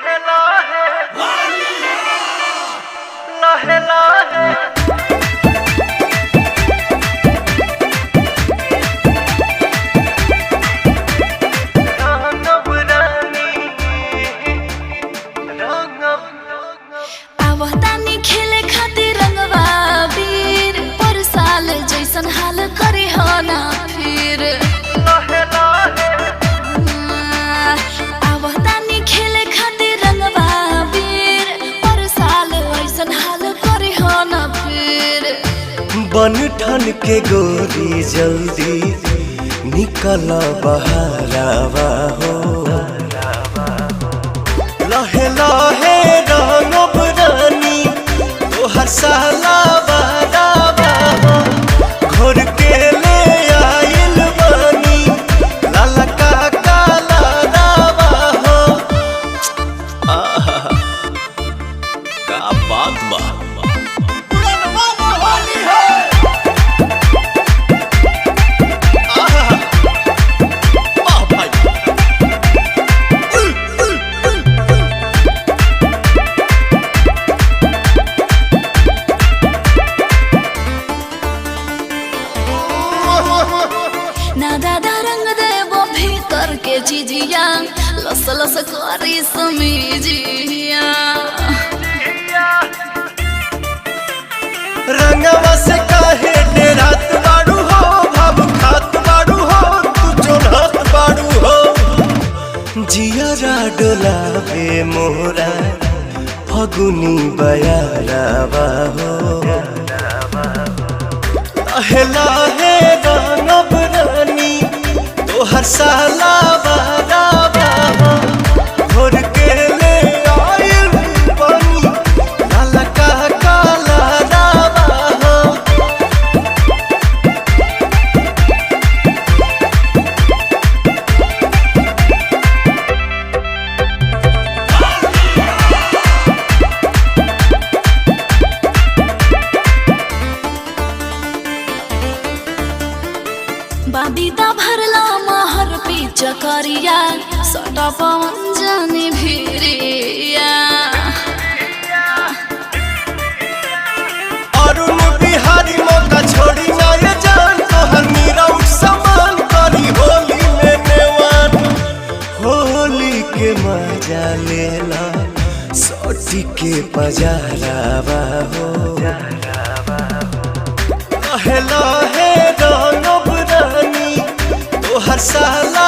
लहे लहे लहे लहे आवतानी खेले खातिर रंगवा वीर पर साल जैसन हाल करे हो ना फिर आवतानी खेले खातिर रंगवा वीर पर साल ऐसन हाल करे हो ना फिर बन ठन के गोरी जल्दी निकल बहारावा हो लहे लहे रंगब रानी तोहर साला बारावा हो घोर के ले आइल बानी लाला का काला रावा हो आहा का बात बा ना दादा रंग देवो भीतर के चीजिया लस लस करी समीजिया रंगवा से काहे डेरात बाड़ू हो भाव खात बाड़ू हो तू जोड़त बाड़ू हो जियरा डोलावे मोरा फगुनी बयारावा हो लहे लहे रंगब रानी तोहर साला बारावा हो घोर के ले आइल बानी लाला का काला रावा हो बाबीदा भरला महर पीछ करिया सटा पवन जानी भिरिया अरुण बिहारी मौका छोड़ी ना ये जान तोहर मीरा समान करी होली में नेवान होली के मजा लेला सोटी के पजारावा हो लहे लहे रंगब रानी तोहर साला